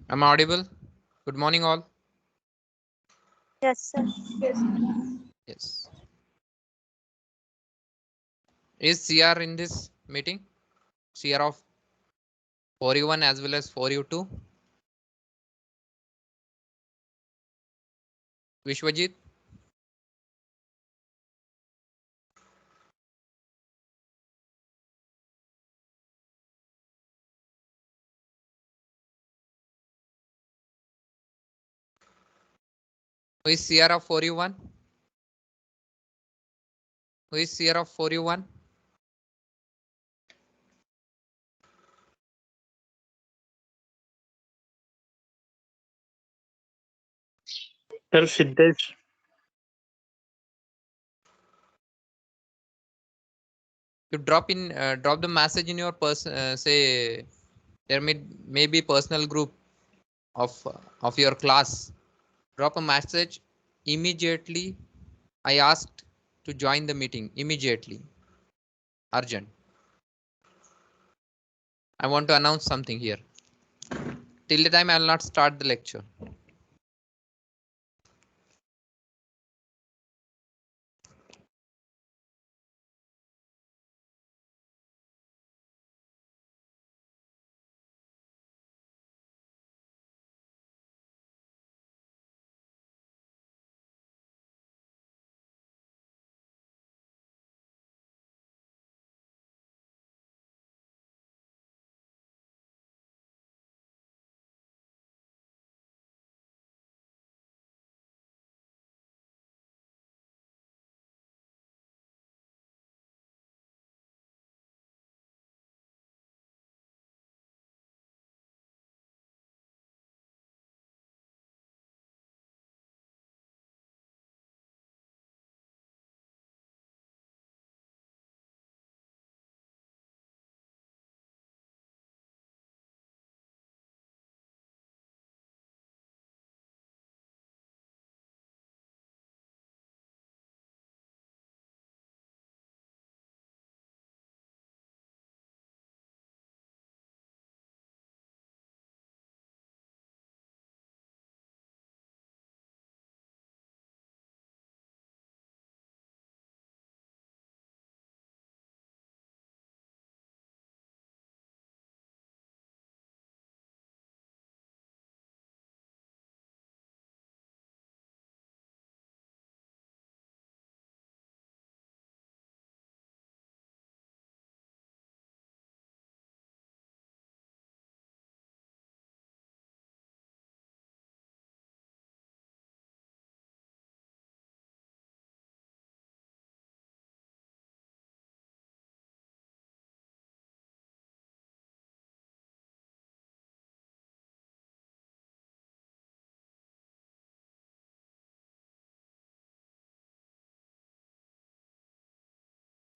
Am I audible? Good morning, all. Yes, sir. Yes. Is CR in this meeting? CR of 4U1 as well as 4U2? Vishwajit? Who is CR of 4U1? Who is CR of 4U1? Sir Siddesh. You drop the message in your person. Say there may be personal group of your class. Drop a message immediately. I asked to join the meeting immediately. Urgent. I want to announce something here. Till the time I will not start the lecture.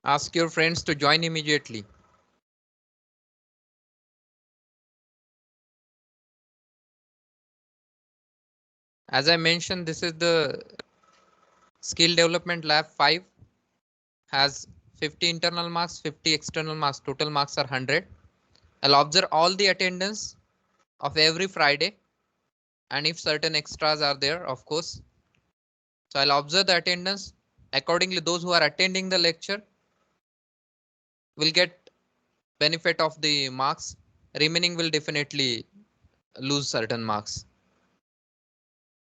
Ask your friends to join immediately. As I mentioned, this is the skill development lab 5, has 50 internal marks, 50 external marks. Total marks are 100. I'll observe all the attendance of every Friday, and if certain extras are there, of course. So I'll observe the attendance. Accordingly, those who are attending the lecture will get benefit of the marks. Remaining will definitely lose certain marks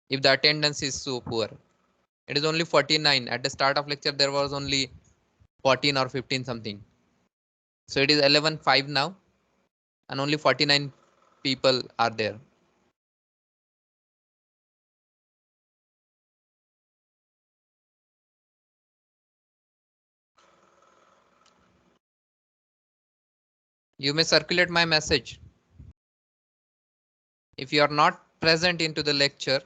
if the attendance is so poor. It is only 49. At the start of lecture, there was only 14 or 15 something. So it is 11:05 now, and only 49 people are there. You may circulate my message. If you are not present into the lecture,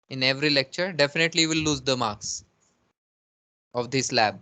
in every lecture, definitely you will lose the marks of this lab.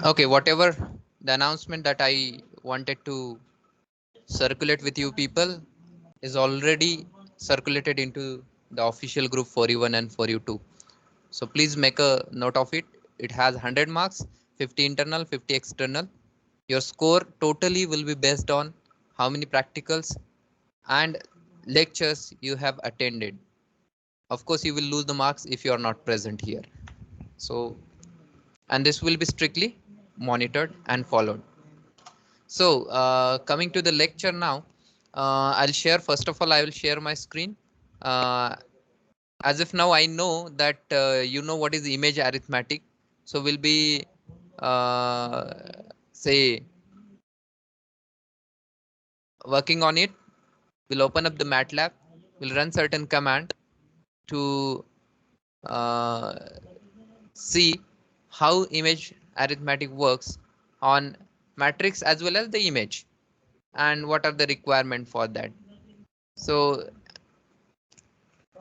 Okay, whatever the announcement that I wanted to circulate with you people is already circulated into the official group for you 1 and for you 2. So please make a note of it. It has 100 marks, 50 internal, 50 external. Your score totally will be based on how many practicals and lectures you have attended. Of course, you will lose the marks if you are not present here. So, and this will be strictly monitored and followed. So coming to the lecture now, I'll share, first of all, I will share my screen. As if now I know that you know what is image arithmetic. So we'll be, say, working on it. We'll open up the MATLAB. We'll run certain command to uh, see how image arithmetic works on matrix as well as the image, and what are the requirement for that. So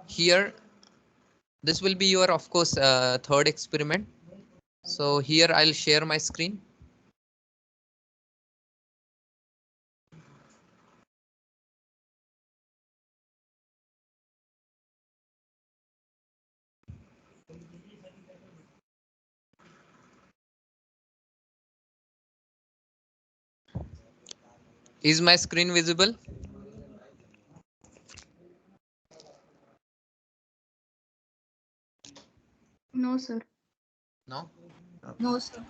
here, this will be your, of course, third experiment. So here I'll share my screen. Is my screen visible? No, sir. No? No, sir.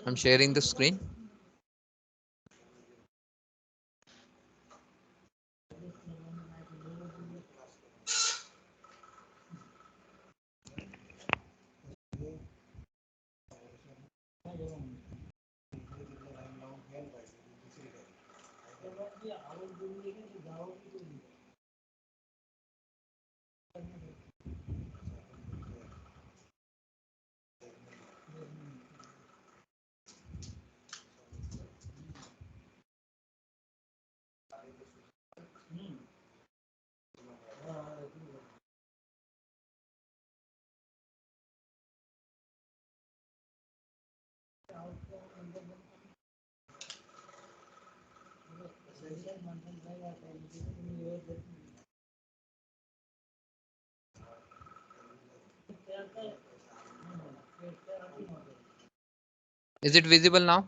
I'm sharing the screen. Is it visible now?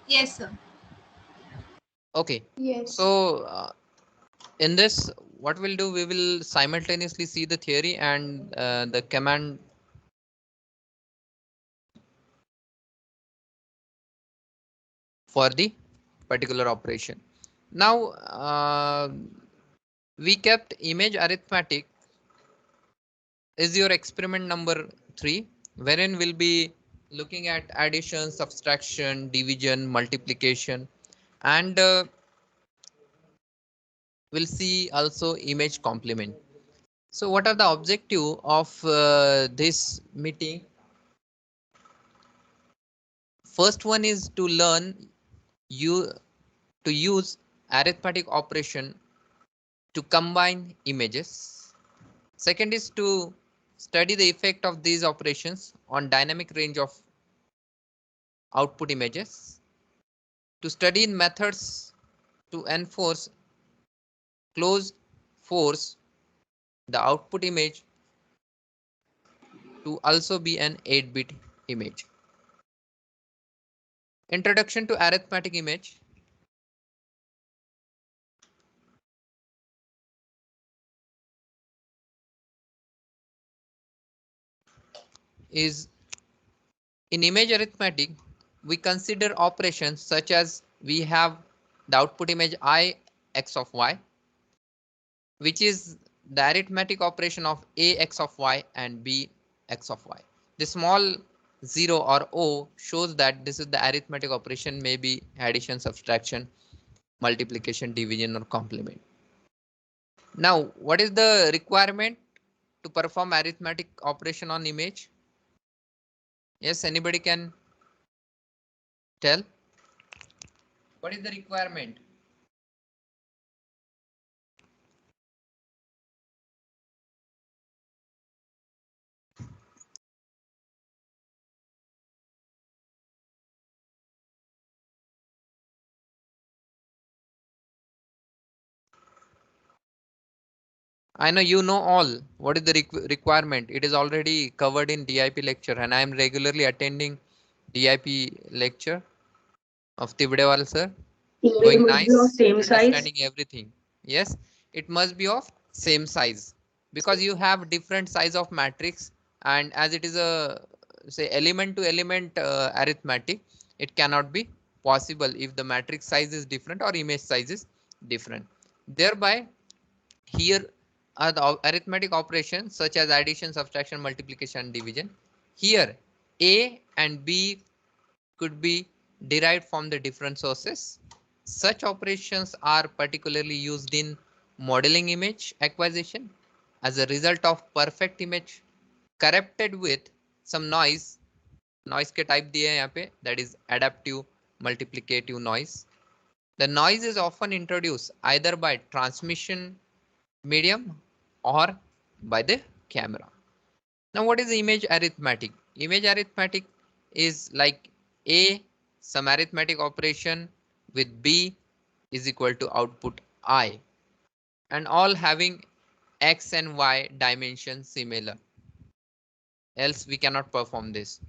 Yes, sir. Okay. Yes. So in this, what we'll do, we will simultaneously see the theory and the command for the particular operation. Now, we kept image arithmetic is your experiment number 3, wherein we'll be looking at addition, subtraction, division, multiplication, and we'll see also image complement. So what are the objective of this meeting? First one is to learn you to use arithmetic operation to combine images. Second is to study the effect of these operations on dynamic range of output images. To study methods to enforce closed force the output image to also be an 8-bit image. Introduction to arithmetic image. Is in image arithmetic, we consider operations such as we have the output image I x of y, which is the arithmetic operation of a x of y and b x of y. The small 0 or o shows that this is the arithmetic operation, may be addition, subtraction, multiplication, division, or complement. Now, what is the requirement to perform arithmetic operation on image? Yes, anybody can tell? What is the requirement? I know you know all. What is the requirement? It is already covered in DIP lecture, and I am regularly attending DIP lecture of Tivdewal sir. Image Going must be of nice, same size. understanding everything. Yes, it must be of same size because you have different size of matrix, and as it is a say element to element arithmetic, it cannot be possible if the matrix size is different or image size is different. Thereby, here are the arithmetic operations such as addition, subtraction, multiplication, and division. Here, A and B could be derived from the different sources. Such operations are particularly used in modeling image acquisition as a result of perfect image corrupted with some noise. Noise के type दिए हैं यहाँ पे, that is adaptive multiplicative noise. The noise is often introduced either by transmission medium or by the camera. Now, what is image arithmetic? Image arithmetic is like A, some arithmetic operation with B is equal to output I, and all having X and Y dimensions similar. Else we cannot perform this.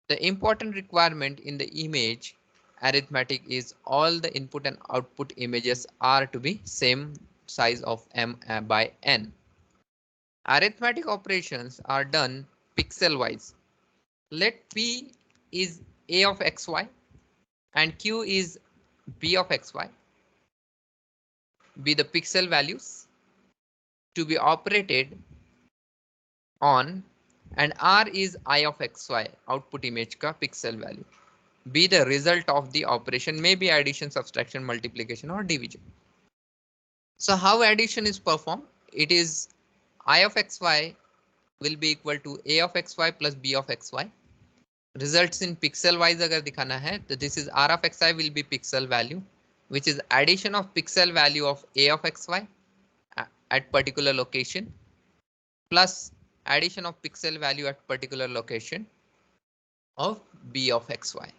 The important requirement in the image arithmetic is all the input and output images are to be same size of M by N. Arithmetic operations are done pixel wise. Let P is A of xy and Q is B of xy be the pixel values to be operated on, and R is I of xy output image ka pixel value be the result of the operation, may be addition, subtraction, multiplication or division. So how addition is performed? It is I of xy will be equal to A of xy plus B of xy. Results in pixel wise अगर दिखाना है तो this is R of xi will be pixel value, which is addition of pixel value of A of xy at particular location plus addition of pixel value at particular location of B of xy.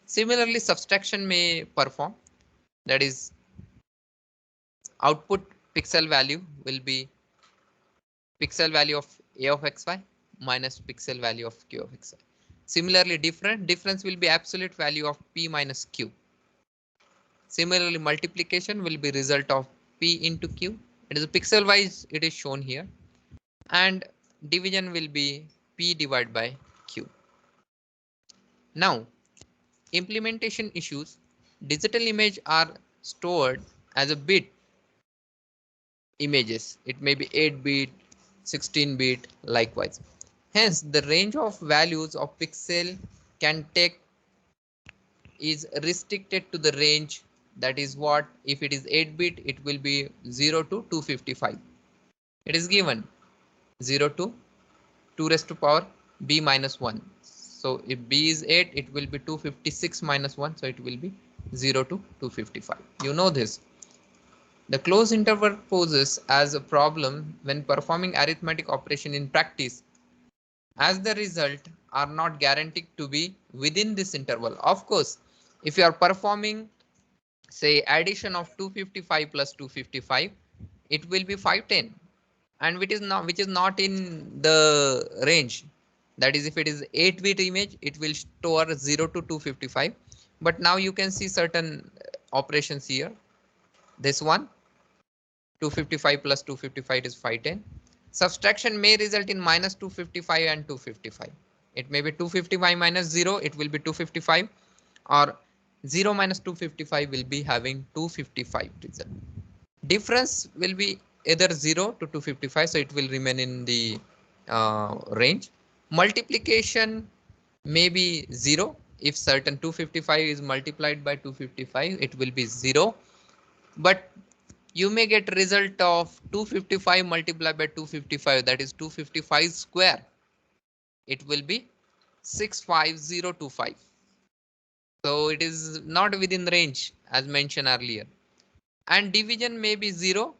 Similarly, subtraction may perform, that is output pixel value will be pixel value of A of xy minus pixel value of Q of xy. Similarly, difference will be absolute value of P minus Q. Similarly, multiplication will be result of P into Q. It is a pixel wise, it is shown here. And division will be P divided by Q. Now, implementation issues. Digital image are stored as a bit images. It may be 8-bit, 16-bit, likewise. Hence, the range of values of pixel can take is restricted to the range, that is what if it is 8-bit it will be 0 to 255. It is given 0 to 2 raised to power b minus 1. So if b is 8 it will be 256 minus 1, so it will be 0 to 255. You know this. The closed interval poses as a problem when performing arithmetic operation in practice, as the result are not guaranteed to be within this interval. Of course, if you are performing say addition of 255 plus 255, it will be 510, and which is not in the range. That is, if it is 8-bit image, it will store 0 to 255. But now you can see certain operations here. This one 255 plus 255 is 510. Subtraction may result in minus 255 and 255. It may be 255 minus 0, it will be 255, or 0 minus 255 will be having 255 result. Difference will be either 0 to 255, so it will remain in the range. Multiplication may be 0. If certain 255 is multiplied by 255, it will be 0. But you may get result of 255 multiplied by 255, that is 255 square. It will be 65025. So it is not within range as mentioned earlier. And division may be 0,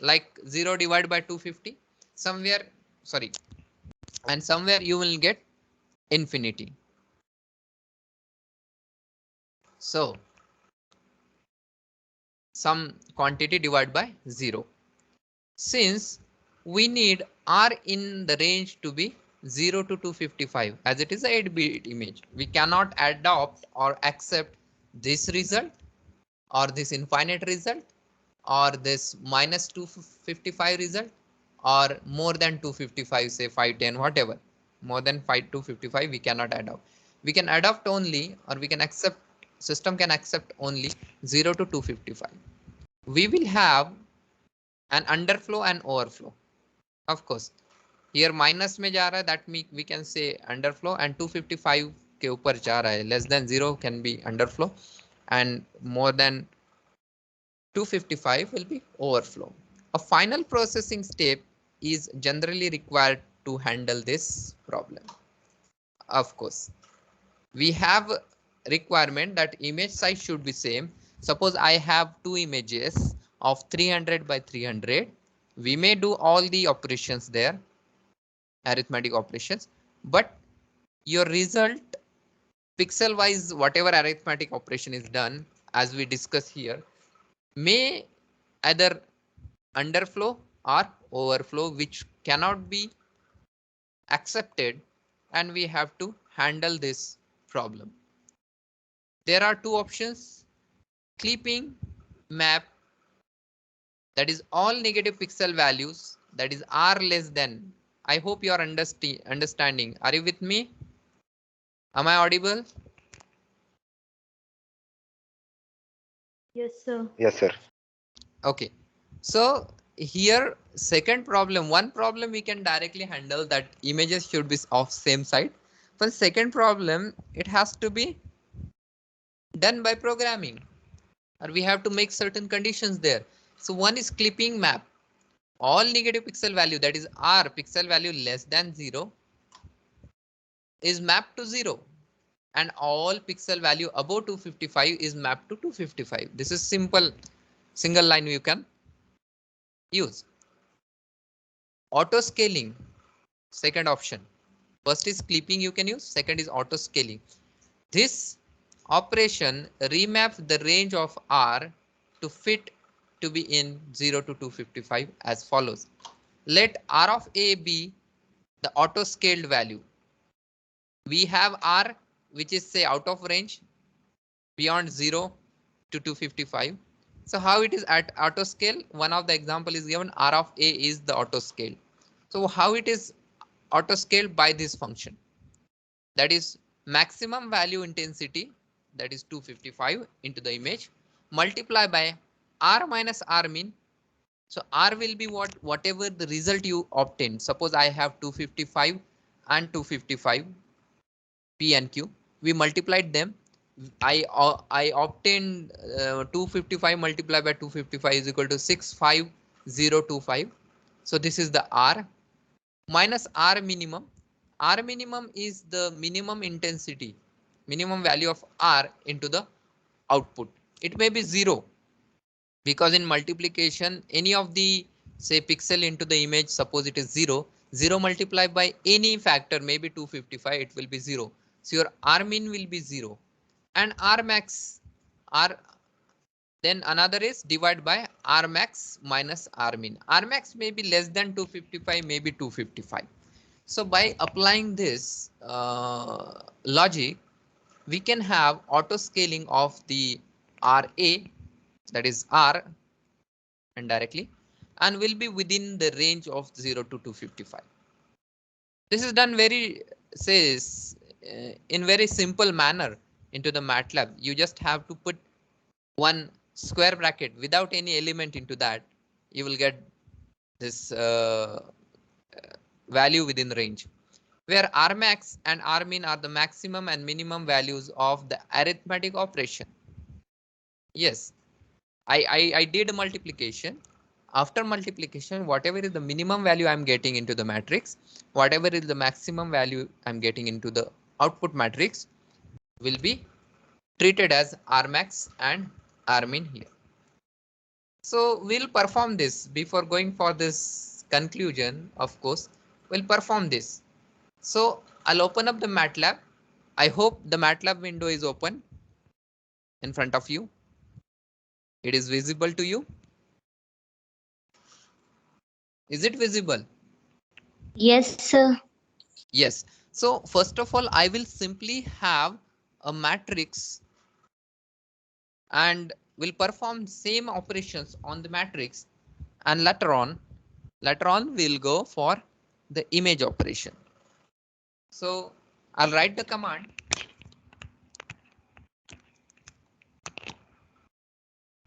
like 0 divided by 250 somewhere, sorry, and somewhere you will get infinity. So some quantity divided by 0. Since we need R in the range to be 0 to 255, as it is a 8-bit image, we cannot adopt or accept this result or this infinite result or this minus 255 result or more than 255, say 510, whatever. More than 255 we cannot adopt. We can adopt only, or we can accept, system can accept only 0 to 255. We will have an underflow and overflow. Of course, here minus में जा रहा है, that means we can say underflow, and 255 के ऊपर जा रहा है, less than 0 can be underflow and more than 255 will be overflow. A final processing step is generally required to handle this problem. Of course, we have requirement that image size should be same. Suppose I have two images of 300 by 300. We may do all the operations there, arithmetic operations, but your result pixel wise, whatever arithmetic operation is done, as we discuss here, may either underflow or overflow, which cannot be accepted, and we have to handle this problem. There are two options: clipping map, that is all negative pixel values, that is R less than. I hope you are understanding. Are you with me? Am I audible? Yes, sir. Yes, sir. Okay, so here second problem, one problem we can directly handle, that images should be of same side. For second problem, it has to be done by programming, or we have to make certain conditions there. So one is clipping map. All negative pixel value, that is R pixel value less than 0, is mapped to 0, and all pixel value above 255 is mapped to 255. This is simple single line you can use. Auto scaling, second option. First is clipping you can use, second is auto scaling. This operation remaps the range of R to fit to be in 0 to 255 as follows. Let R of A be the auto scaled value. We have R which is say out of range beyond 0 to 255. So how it is at auto scale? One of the example is given, R of A is the auto scale. So how it is auto scaled? By this function, that is maximum value intensity, that is 255 into the image, multiply by R minus R min. So R will be whatever the result you obtain. Suppose I have 255 and 255 P and Q. We multiplied them. I obtained 255 multiplied by 255 is equal to 65025. So this is the R minus R minimum. R minimum is the minimum intensity, minimum value of R into the output. It may be 0, because in multiplication any of the say pixel into the image, suppose it is 0, 0 multiplied by any factor, maybe 255, it will be 0. So your R min will be 0, and R max, R, then another is divided by R max minus R min. R max may be less than 255, maybe 255. So by applying this logic, we can have auto scaling of the RA, that is R indirectly, and will be within the range of 0 to 255. This is done very in very simple manner into the MATLAB. You just have to put one square bracket without any element into that. You will get this value within range, where R max and R min are the maximum and minimum values of the arithmetic operation. Yes, I did multiplication. After multiplication, whatever is the minimum value I'm getting into the matrix, whatever is the maximum value I'm getting into the output matrix will be treated as Rmax and Rmin here. So we'll perform this before going for this conclusion. Of course, we'll perform this. So I'll open up the MATLAB. I hope the MATLAB window is open in front of you. It is visible to you. Is it visible? Yes, sir. Yes. So first of all, I will simply have a matrix and will perform same operations on the matrix, and later on we'll go for the image operation. So I'll write the command.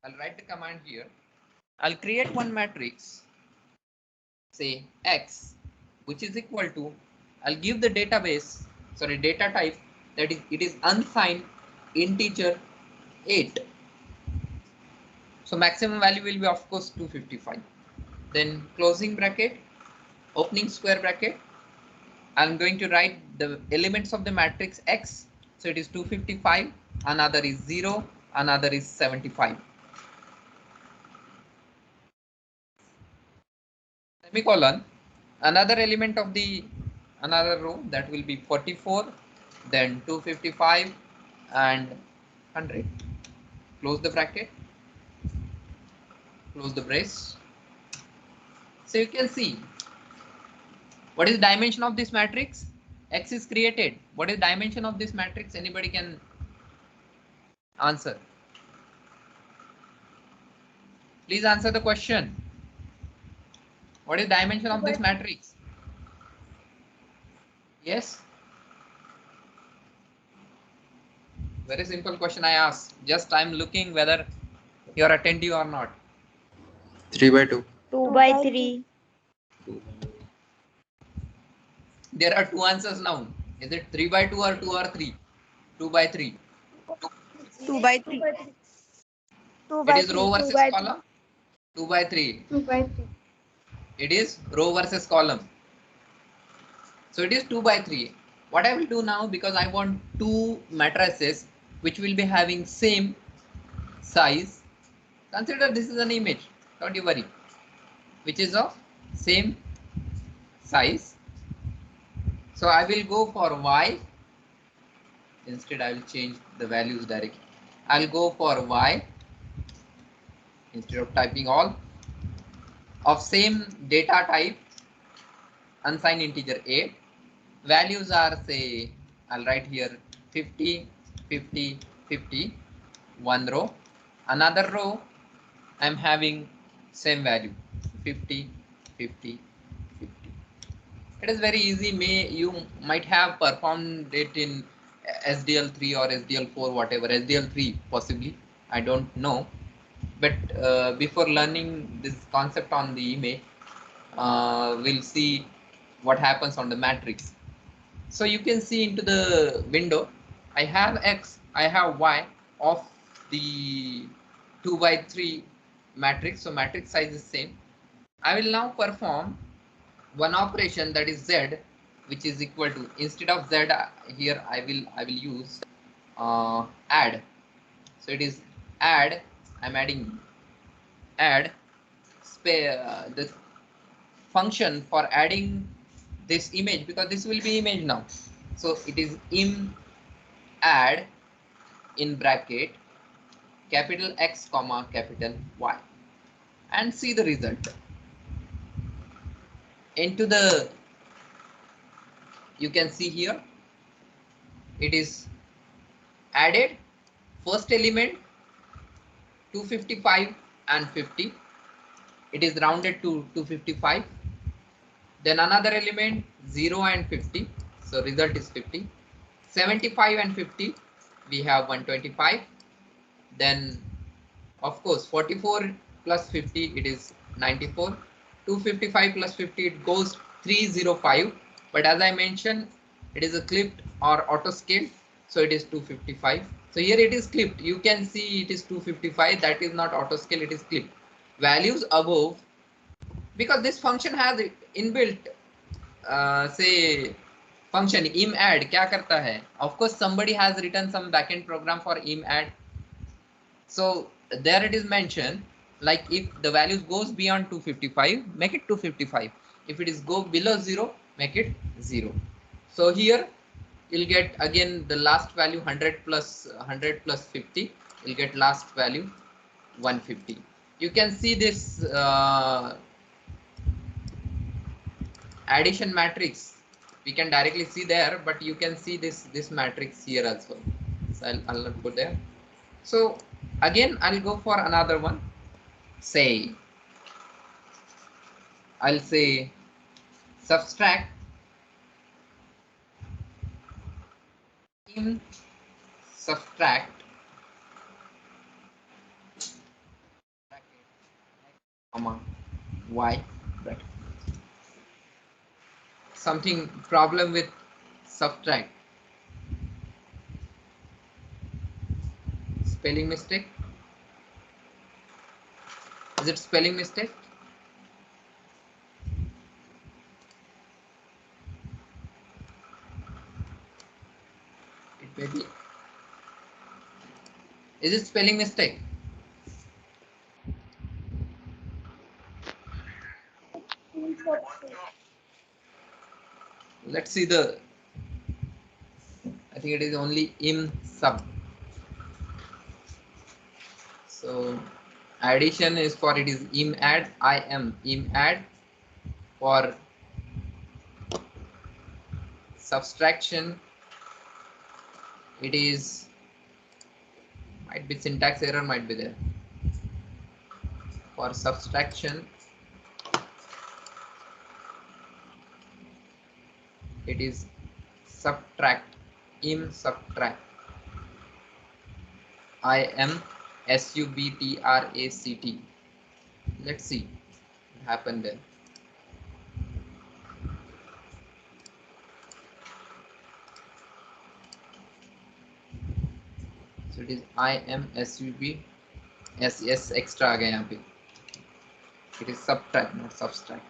I'll write the command here. I'll create one matrix, say X, which is equal to, I'll give the database, sorry, data type, that is, it is unsigned integer 8. So maximum value will be of course 255. Then closing bracket, opening square bracket. I'm going to write the elements of the matrix X. So it is 255, another is 0, another is 75. Semicolon, another element of the another row, that will be 44, then 255 and 100. Close the bracket, close the brace. So you can see what is the dimension of this matrix. X is created. What is the dimension of this matrix? Anybody can answer. Please answer the question. What is the dimension of this matrix? Yes. Very simple question I ask. Just I'm looking whether you are attentive or not. 3 by 2. 2 by 3. There are two answers now. Is it 3 by 2 or 2 or 3? 2 by 3. 2 by 3. 2 It by is 3. row versus 2 by column. 2 by 3. 2 by 3. It is row versus column. So it is 2 by 3. What I will do now, because I want two matrices which will be having same size. Consider this is an image. Don't you worry. Which is of same size. So I will go for Y. Instead, I will change the values directly. I'll go for Y instead of typing all, of same data type, unsigned integer 8. Values are, say, I'll write here 50, 50, 50, one row. Another row, I'm having same value, 50, 50, 50. It is very easy. You might have performed it in SDL3 or SDL4, whatever, SDL3 possibly, I don't know. But before learning this concept on the image, we'll see what happens on the matrix. So you can see into the window, I have X, I have Y of the 2 by 3 matrix. So matrix size is same. I will now perform one operation, that is Z, which is equal to, instead of Z here I will use add. So it is add. I'm adding add the function for adding this image, because this will be image now. So it is im add in bracket capital X comma capital Y, and see the result. Into the, you can see here, it is added first element 255 and 50. It is rounded to 255. Then another element 0 and 50. So result is 50. 75 and 50. We have 125. Then of course 44 plus 50, it is 94. 255 plus 50, it goes 305. But as I mentioned, it is a clipped or auto scale. So it is 255. So here it is clipped. You can see it is 255. That is not auto scale. It is clipped. Values above, because this function has inbuilt say function im add. क्या करता है? Of course, somebody has written some backend program for im add. So there it is mentioned, like if the values goes beyond 255, make it 255. If it is go below 0, make it 0. So here you'll get again the last value 100 plus 50. You'll get last value 150. You can see this addition matrix. We can directly see there, but you can see this matrix here as well. So I'll not go there. So again, I'll go for another one. Say, I'll say subtract im subtract comma y bracket. Something problem with subtract. Spelling mistake? Is it spelling mistake? It may be. Is it spelling mistake? Let's see the. I think it is only im sub. So addition is for it is im add. I am im add. For subtraction, it is might be syntax error, might be there. For subtraction, it is subtract, im subtract. I am subtract. Let's see what happened there. So it is I am sub s extra आ गया यहाँ पे. It is subtract, not subtract.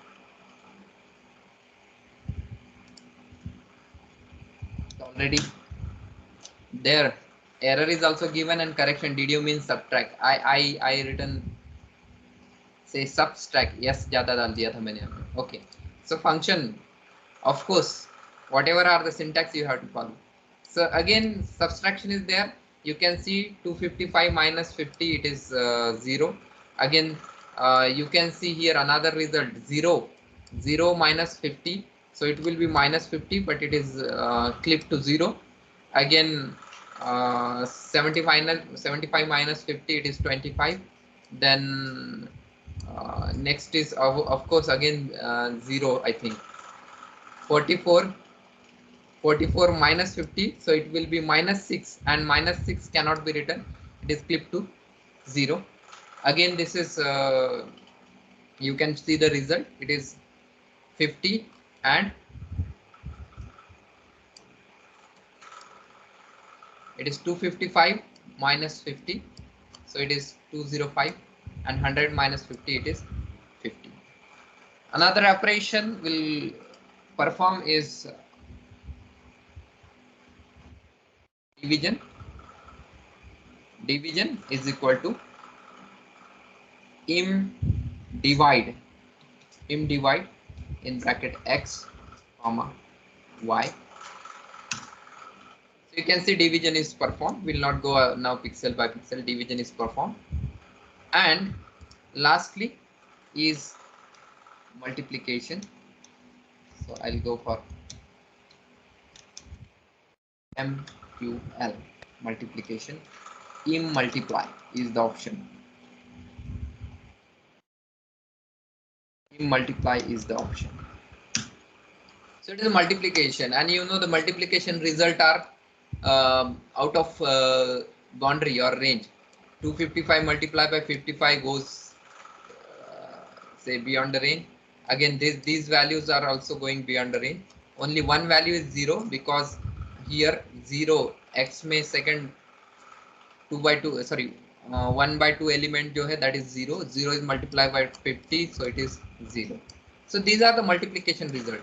Already there error is also given and correction. Did you mean subtract? I written say subtract. Yes, ज़्यादा डाल दिया था मैंने यहाँ पे. Okay. So function, of course, whatever are the syntax you have to follow. So again, subtraction is there. You can see 255 minus 50. It is 0. Again, you can see here another result 0. 0 minus 50. So it will be minus 50, but it is clipped to 0. Again, 75 minus 50. It is 25. Then next is of course again 0. I think 44 minus 50, so it will be minus 6, and minus 6 cannot be written. It is clipped to 0. Again, this is you can see the result. It is 50 and it is 255 minus 50, so it is 205, and 100 minus 50, it is 50. Another operation will perform is division. Division is equal to im divide in bracket x comma y. So you can see division is performed. We'll not go now pixel by pixel. Division is performed. And lastly is multiplication. So I'll go for MQL, multiplication. Im multiply is the option. Im multiply is the option. So it is a multiplication, and you know the multiplication result are out of boundary or range. 255 multiplied by 55 goes say beyond the range. Again, these values are also going beyond the range. Only one value is 0, because here 0 x may second 2 by 2 sorry 1 by 2 element जो है that is 0. 0 is multiplied by 50, so it is 0. So these are the multiplication result.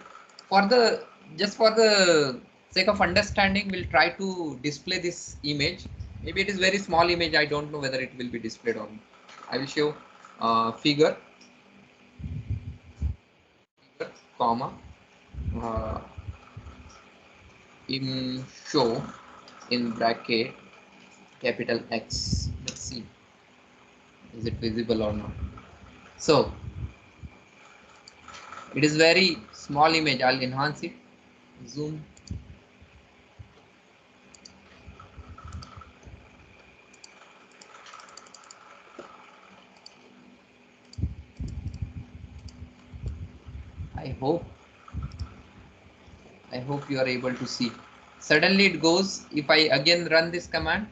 For the just for the sake of understanding, we'll try to display this image. Maybe it is very small image, I don't know whether it will be displayed or not. I will show figure comma uh, in show in bracket capital X. Let's see, is it visible or not? So it is very small image. I'll enhance it, zoom. I hope you are able to see. Suddenly it goes. If I again run this command,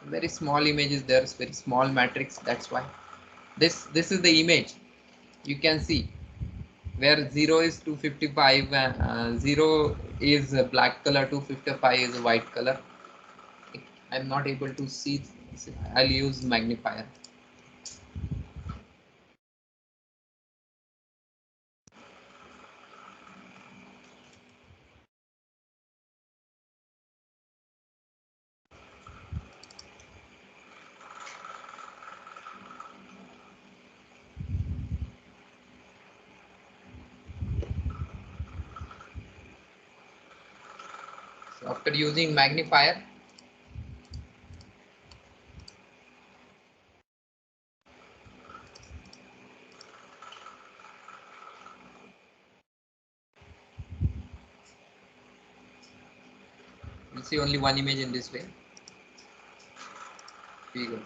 very small image is there, very small matrix. That's why this is the image. You can see where 0 is 255, 0 is black color, 255 is white color. I'm not able to see. I'll use magnifier. So after using magnifier, you see only one image in this way. Figure.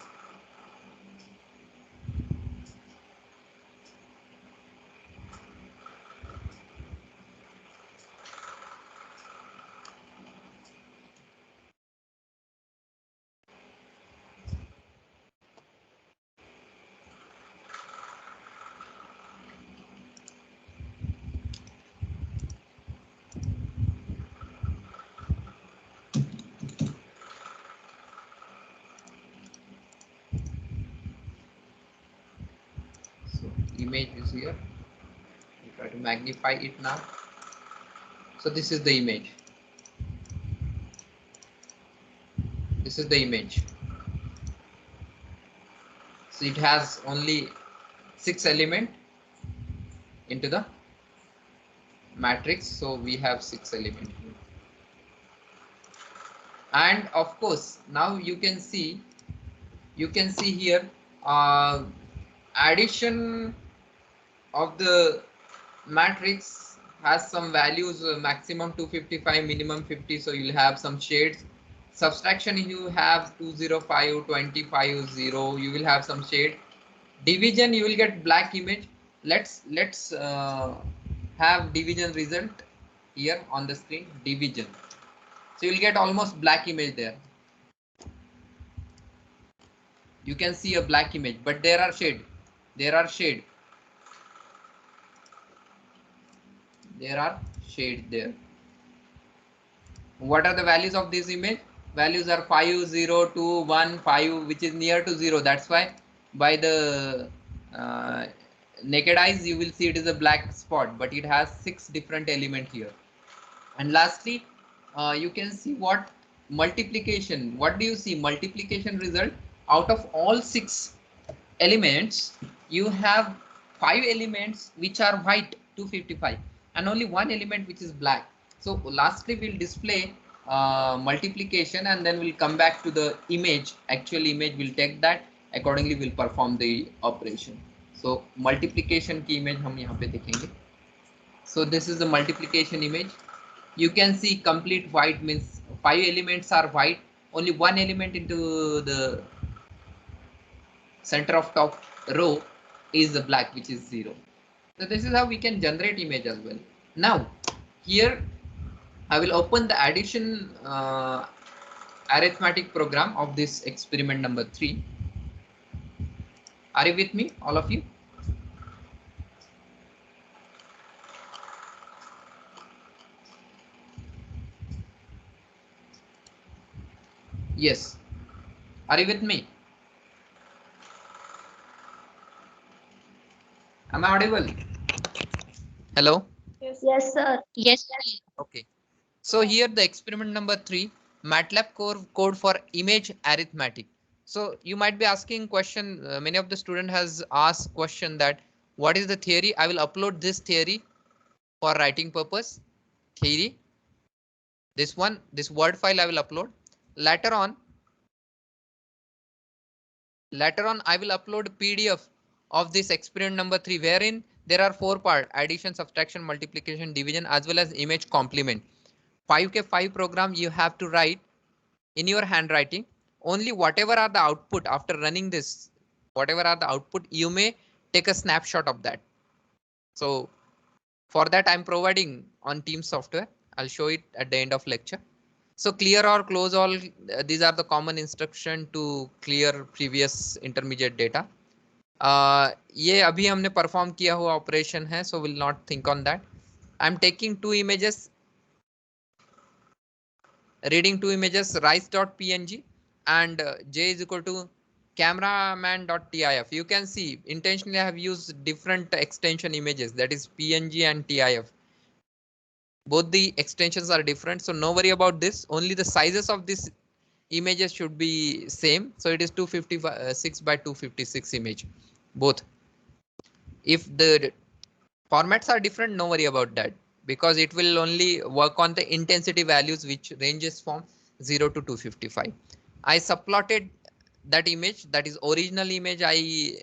So image is here. We try to magnify it now. So this is the image. This is the image. So it has only 6 element into the matrix. So we have 6 element here. And of course, now you can see here addition of the matrix has some values, maximum 255, minimum 50, so you'll have some shades. Subtraction, you have 205, 25, 0, you will have some shade. Division, you will get black image. Let's have division result here on the screen. Division, so you'll get almost black image there. You can see a black image, but there are shade. There are shade there. What are the values of this image? Values are 5, 0, 2, 1, 5, which is near to 0. That's why by the naked eyes you will see it is a black spot, but it has 6 different elements here. And lastly, you can see what multiplication. What do you see? Multiplication result. Out of all 6 elements, you have 5 elements which are white, 255, and only 1 element which is black. So lastly, we'll display multiplication, and then we'll come back to the image. Actual image, we'll take that. Accordingly, we'll perform the operation. So multiplication की image हम यहाँ पे देखेंगे. So this is the multiplication image. You can see complete white means 5 elements are white. Only 1 element into the center of top row is the black, which is 0. So this is how we can generate image as well. Now here I will open the addition arithmetic program of this experiment number 3. Are you with me, all of you? Yes. Are you with me? Am I audible? Hello? Yes, sir. Yes, sir. Okay. So here the experiment number 3, MATLAB code for image arithmetic. So you might be asking question, many of the student has asked question that what is the theory? I will upload this theory for writing purpose. Theory. This one, this word file I will upload. Later on I will upload PDF of this experiment number 3, wherein there are 4 parts: addition, subtraction, multiplication, division, as well as image complement. 5K5 program you have to write in your handwriting. Only whatever are the output after running this, whatever are the output, you may take a snapshot of that. So for that I'm providing on Teams software. I'll show it at the end of lecture. So clear or close all, these are the common instruction to clear previous intermediate data. ये अभी हमने perform किया हुआ operation है, so will not think on that. I'm taking 2 images, reading 2 images, rice.png and j is equal to cameraman.tif. You can see intentionally I have used different extension images, that is png and tif. Both the extensions are different, so no worry about this. Only the sizes of this images should be same. So it is 256 by 256 image both. If the formats are different, no worry about that, because it will only work on the intensity values which ranges from 0 to 255. I subplotted that image, that is original image I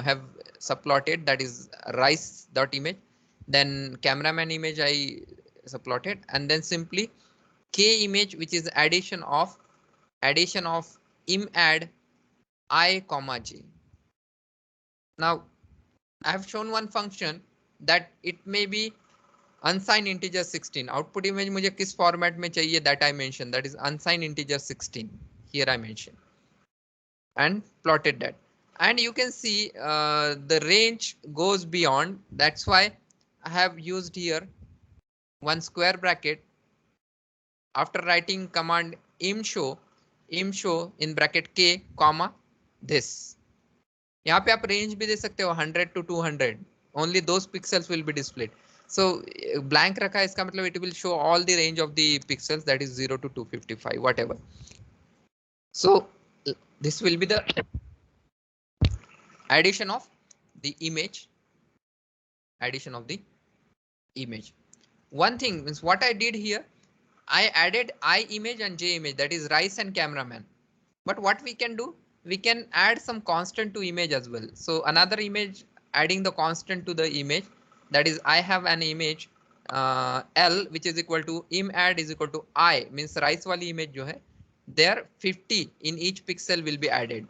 have subplotted, that is rice.image. Then cameraman image I subplotted, and then simply k image, which is addition of imadd I comma j. Now I have shown one function that it may be unsigned integer 16. Output image मुझे किस format में चाहिए, that I mentioned, that is unsigned integer 16. Here I mentioned and plotted that, and you can see the range goes beyond. That's why I have used here one square bracket after writing command imshow in bracket k comma this. यहाँ पे आप range भी दे सकते हो 100 to 200. Only those pixels will be displayed. So blank रखा है, इसका मतलब it will show all the range of the pixels, that is 0 to 255 whatever. So this will be the addition of the image. One thing means what I did here, I added I image and J image, that is rice and cameraman. But what we can do, we can add some constant to image as well. So another image, adding the constant to the image, that is I have an image L which is equal to imadd is equal to I, means rice wali image jo hai, there 50 in each pixel will be added.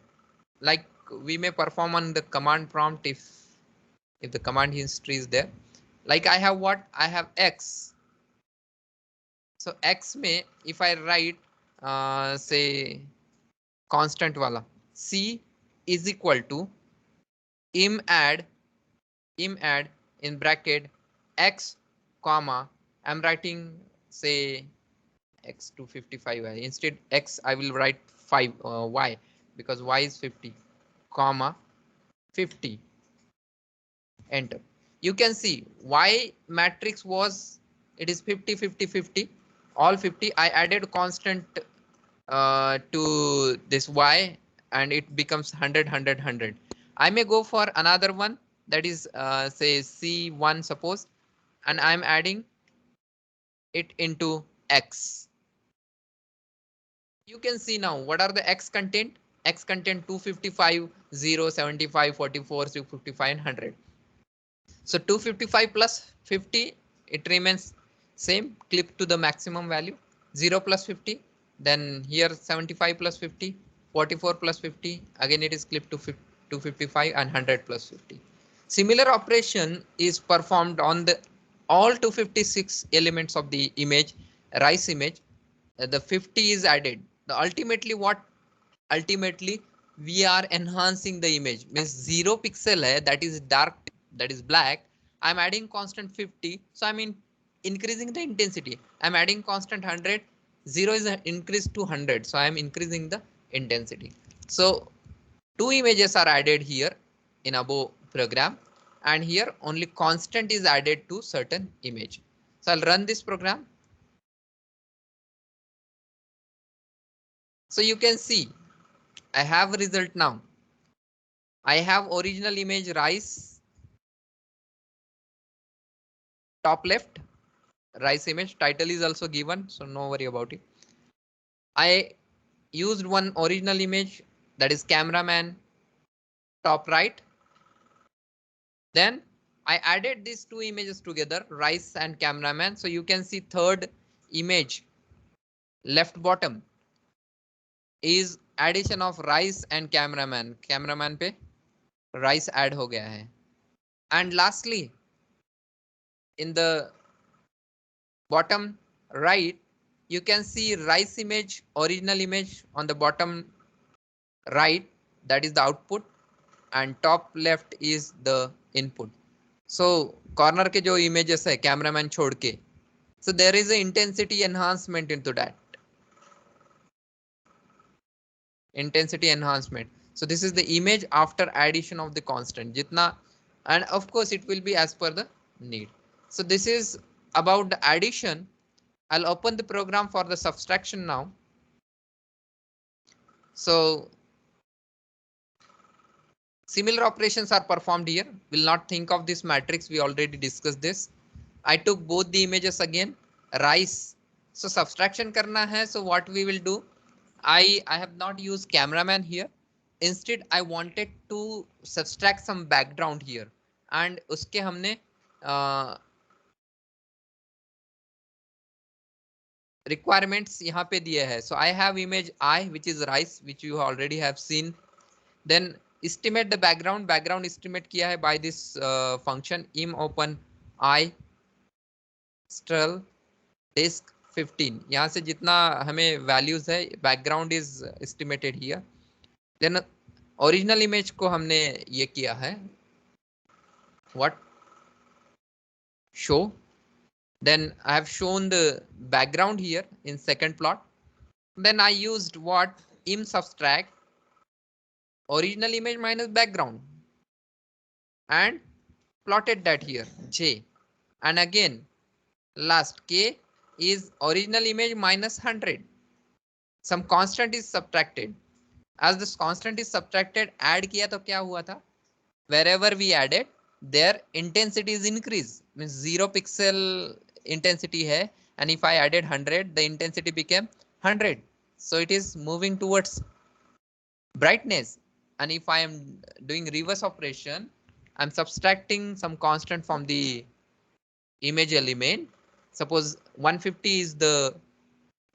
Like we may perform on the command prompt if the command history is there. Like I have what? I have X. So X may, if I write say constant wala, C is equal to imadd in bracket X comma, I'm writing say X to 55. Instead X I will write 5 Y, because Y is 50 comma 50. Enter. You can see Y matrix was, it is 50 50 50 all 50. I added constant to this Y and it becomes 100 100 100. I may go for another one, that is say C1 suppose, and I'm adding it into X. You can see now what are the X content. X content 255, 0, 75, 44, 255 and 100. So 255 plus 50, it remains same, clip to the maximum value. 0 plus 50, then here 75 plus 50, 44 plus 50, again it is clipped to 255 and 100 plus 50. Similar operation is performed on the all 256 elements of the image, rice image. The 50 is added. The ultimately what? Ultimately we are enhancing the image, means 0 pixel hai, that is dark, that is black. I'm adding constant 50, so I mean increasing the intensity. I'm adding constant 100, 0 is increased to 100. So I am increasing the intensity. So 2 images are added here in above program, and here only constant is added to certain image. So I'll run this program. So you can see I have a result now. I have original image rice, top left, rice image, title is also given, so no worry about it. I used one original image, that is cameraman, top right. Then I added these two images together, rice and cameraman. So you can see third image, left bottom, is addition of rice and cameraman. Cameraman पे rice add हो गया है. And lastly, in the bottom right, you can see rice image, original image on the bottom right, that is the output, and top left is the input. So corner के जो images है cameraman छोड़ के, so there is a intensity enhancement into that. Intensity enhancement. So this is the image after addition of the constant jitna, and of course it will be as per the need. So this is about the addition. I'll open the program for the subtraction now. So similar operations are performed here. Will not think of this matrix. We already discussed this. I took both the images again, rice. So subtraction karna hai. So what we will do, I have not used cameraman here. Instead, I wanted to subtract some background here, and उसके हमने requirements यहाँ पे दिए हैं. So I have image I, which is rice, which you already have seen. Then estimate the background. Background estimate किया है by this function im open I strl disk 15. यहाँ से जितना हमें values है, background is estimated here. Then original image को हमने ये किया है, what show. Then I have shown the background here in second plot. Then I used what im subtract original image minus background and plotted that here J. And again last K is original image minus 100. Some constant is subtracted. As this constant is subtracted, add किया तो क्या हुआ था? Wherever we added, their intensity is increased. Means 0 pixel intensity है, and if I added 100, the intensity became 100. So it is moving towards brightness. And if I am doing reverse operation, I'm subtracting some constant from the image element. Suppose 150 is the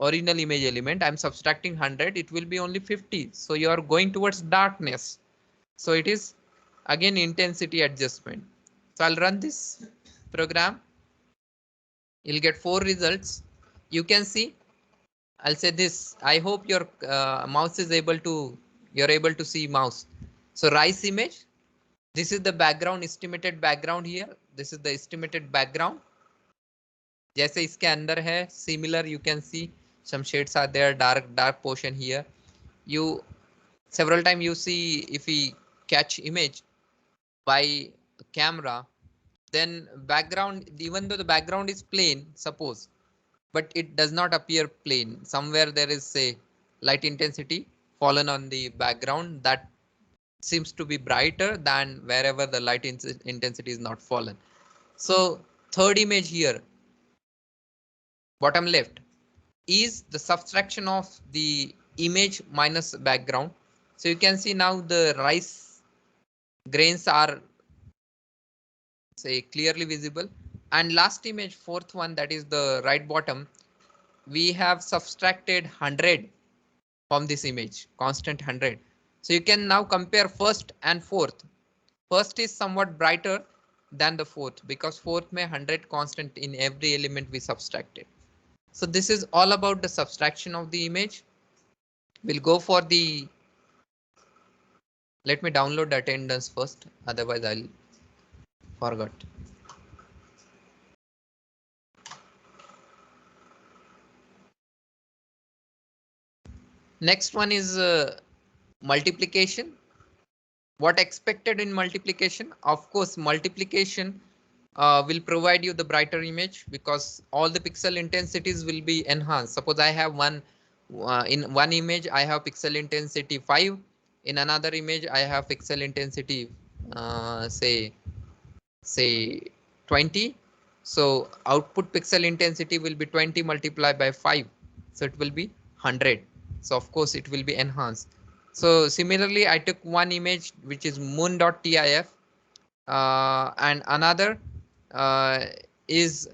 original image element. I'm subtracting 100. It will be only 50. So you are going towards darkness. So it is again intensity adjustment. So I'll run this program. You'll get 4 results. You can see. I'll say this. I hope your mouse is able to. You're able to see mouse. So rice image. This is the background, estimated background here. This is the estimated background. जैसे इसके अंदर है, similar you can see some shades are there, dark portion here. You several time you see if we catch image by camera, then background, even though the background is plain, suppose, but it does not appear plain. Somewhere there is a light intensity fallen on the background that seems to be brighter than wherever the light intensity is not fallen. So third image here, bottom left, is the subtraction of the image minus background. So you can see now the rice grains are say clearly visible. And last image, fourth one, that is the right bottom, we have subtracted 100 from this image, constant 100. So you can now compare first and fourth. First is somewhat brighter than the fourth because fourth may 100 constant in every element we subtracted. So this is all about the subtraction of the image. We'll go for the, let me download the attendance first, otherwise I'll forget. Next one is multiplication. What expected in multiplication? Of course, multiplication will provide you the brighter image because all the pixel intensities will be enhanced. Suppose I have in one image, I have pixel intensity 5. In another image, I have pixel intensity, say 20. So output pixel intensity will be 20 multiplied by 5. So it will be 100. So of course it will be enhanced. So similarly, I took one image which is moon.tif and another is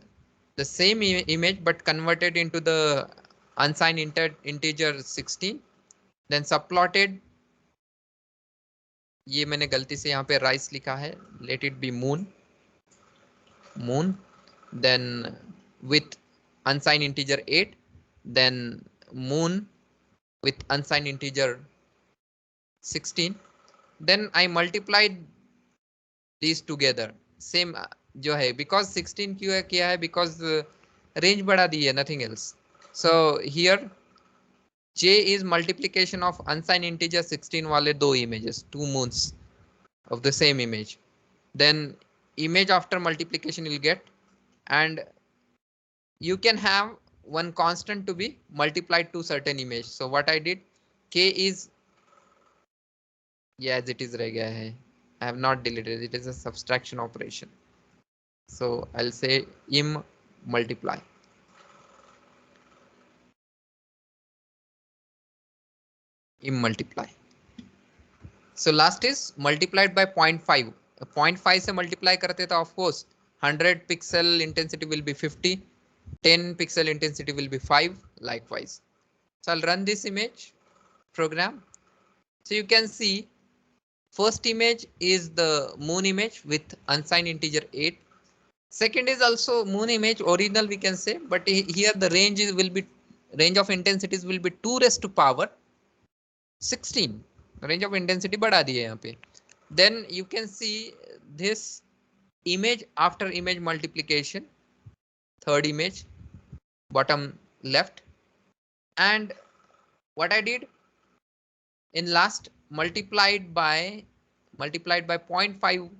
the same image but converted into the unsigned integer 16. Then subplotted. ये मैंने गलती से यहाँ पे rice लिखा है. Let it be moon. Then with unsigned integer 8, then moon with unsigned integer 16. Then I multiplied these together. Same जो है because 16 क्यों है किया है because range बढ़ा दी है, nothing else. So here J is multiplication of unsigned integer 16 वाले दो images, two moons of the same image. Then image after multiplication you'll get, and you can have one constant to be multiplied to certain image. So what I did, K is, yes, it is रह गया है. I have not deleted it. It is a subtraction operation. So I'll say im multiply. Im multiply. So last is multiplied by 0.5. 0.5 से multiply करते तो of course 100 pixel intensity will be 50. 10 pixel intensity will be 5, likewise. So I'll run this image program. So you can see first image is the moon image with unsigned integer 8. Second is also moon image, original we can say, but here the range of intensities will be 2 raised to power 16. Range of intensity बढ़ा दी है यहाँ पे. Then you can see this image after image multiplication, third image, bottom left. And what I did in last multiplied by 0.5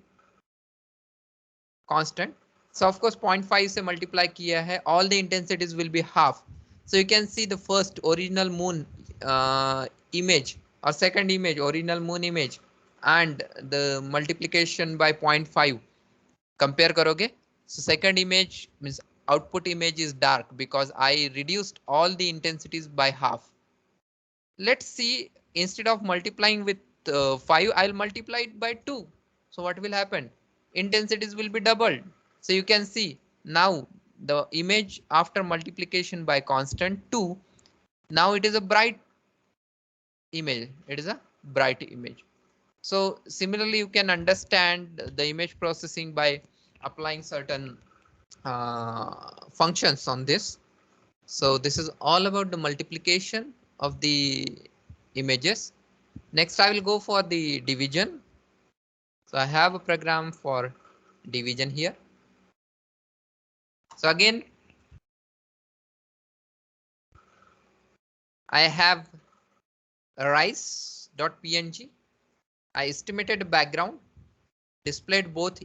constant. So of course 0.5 से multiply किया है, all the intensities will be half. So you can see the first original moon image or second image original moon image and the multiplication by 0.5 compare करोगे. So second image means output image is dark because I reduced all the intensities by half. Let's see, instead of multiplying with 5, I'll multiply it by 2. So what will happen? Intensities will be doubled. So you can see now the image after multiplication by constant 2, now it is a bright image. It is a bright image. So similarly, you can understand the image processing by applying certain functions on this. So this is all about the multiplication of the images. Next, I will go for the division. So I have a program for division here. So again, I have a rice.png. I estimated a background, displayed both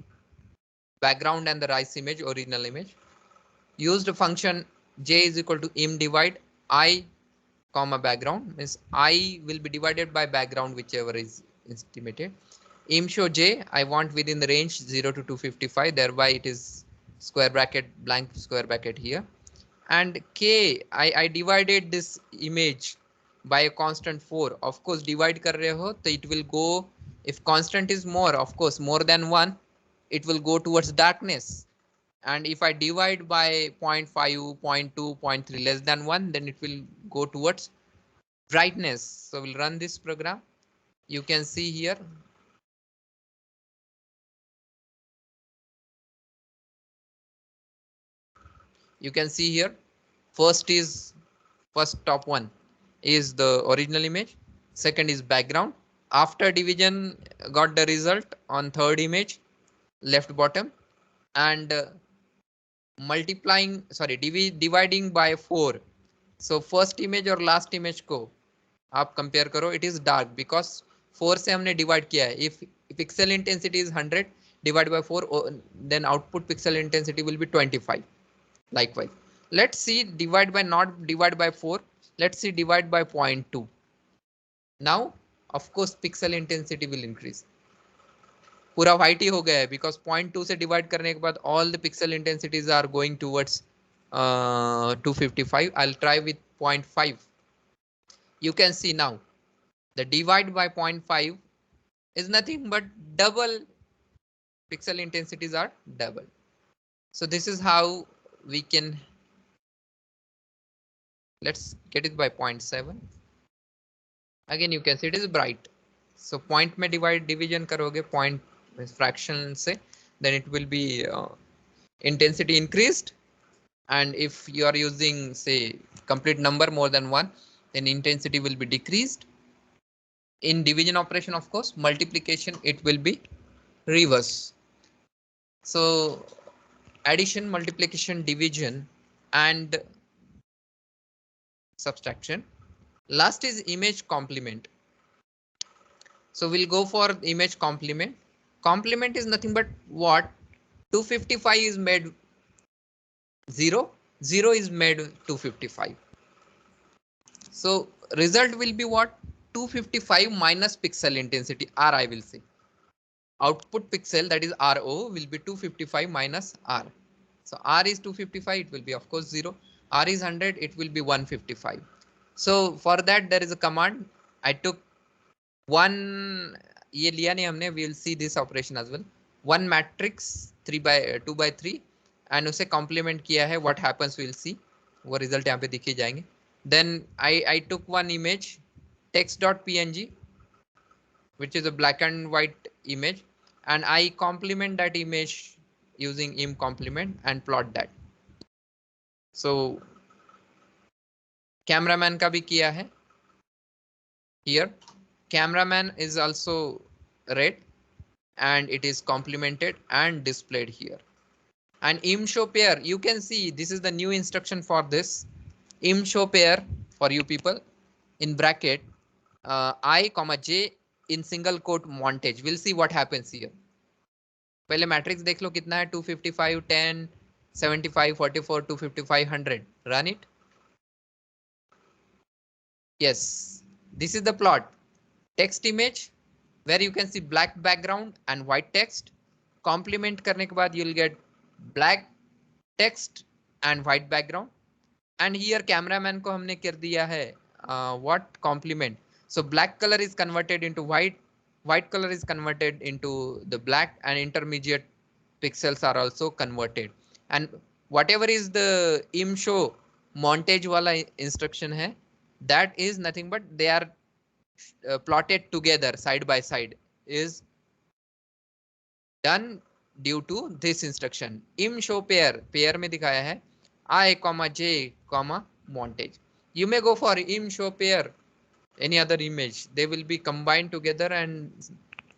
background and the rice image, original image. Used a function j is equal to im divide I comma background, means I will be divided by background whichever is estimated. Im show j I want within the range 0 to 255, thereby it is square bracket blank square bracket here. And k I divided this image by a constant 4. Of course divide कर रहे हो तो it will go, if constant is more, of course more than 1, it will go towards darkness. And if I divide by 0.5, 0.2, 0.3 less than 1, then it will go towards brightness. So we'll run this program. You can see here. You can see here, first top one is the original image. Second is background. After division got the result on third image, left bottom, and dividing by 4. So first image or last image को आप compare करो, it is dark because 4 से हमने divide किया है. If pixel intensity is 100 divided by 4, then output pixel intensity will be 25. Likewise, let's see divide by, not divide by 4, let's see divide by 0.2. now of course pixel intensity will increase. पूरा white ही हो गया है because 0.2 से divide करने के बाद all the pixel intensities are going towards 255. I'll try with 0.5. You can see now the divide by 0.5 is nothing but double. Pixel intensities are double. So this is how we can, let's get it by 0.7. again you can see it is bright. So point में division करोगे point fraction से, then it will be intensity increased. And if you are using say complete number more than 1, then intensity will be decreased. In division operation, of course, multiplication, it will be reverse. So addition, multiplication, division, and subtraction. Last is image complement. So we'll go for image complement. Complement is nothing but what? 255 is made 0, 0 is made 255. So result will be what? 255 minus pixel intensity, R I will say. Output pixel, that is RO, will be 255 minus R. So R is 255, it will be of course 0. R is 100, it will be 155. So for that there is a command. I took one, ये लिया नहीं हमने, we will see this operation as well. One matrix 2 by 3 and उसे complement किया है. What happens we will see. वो result यहाँ पे दिखे जाएंगे. Then I took one image text.png, which is a black and white image, and I complement that image using im complement and plot that. So cameraman का भी किया है. Here cameraman is also red and it is complemented and displayed here. And im show pair, you can see this is the new instruction for this. Im show pair for you people in bracket I comma j in single quote montage. We'll see what happens here. पहले matrix देख लो कितना है, 255, 10, 75, 44, 255, 100. Run it. Yes, this is the plot. Text image where you can see black background and white text. Complement करने के बाद you'll get black text and white background. And here cameraman को हमने कर दिया है what complement. So black color is converted into white, white color is converted into the black, and intermediate pixels are also converted. And whatever is the im show montage वाला instruction है, that is nothing but they are plotted together side by side, is done due to this instruction. Im show pair, pair में दिखाया है I comma j comma montage. You may go for im show pair any other image, they will be combined together and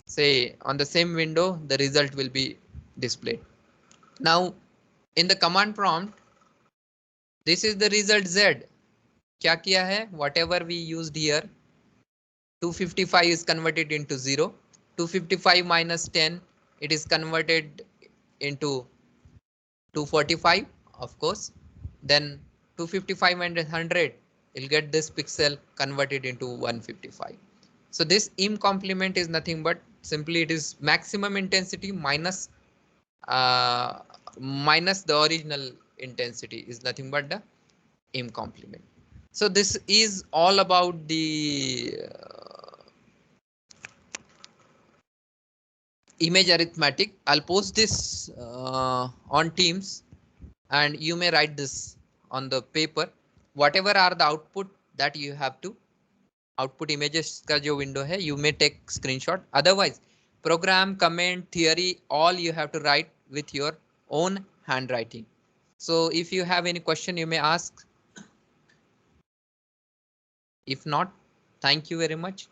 say on the same window the result will be displayed. Now in the command prompt, this is the result Z. क्या किया है? Whatever we used here, 255 is converted into 0. 255 minus 10, it is converted into 245, of course. Then 255 minus 100, you'll get this pixel converted into 155. So this im complement is nothing but simply it is maximum intensity minus minus the original intensity is nothing but the im complement. So this is all about the image arithmetic. I'll post this on Teams and you may write this on the paper. Whatever are the output that you have to output images का जो window है, you may take screenshot. Otherwise, program, comment, theory, all you have to write with your own handwriting. So if you have any question, you may ask. If not, thank you very much.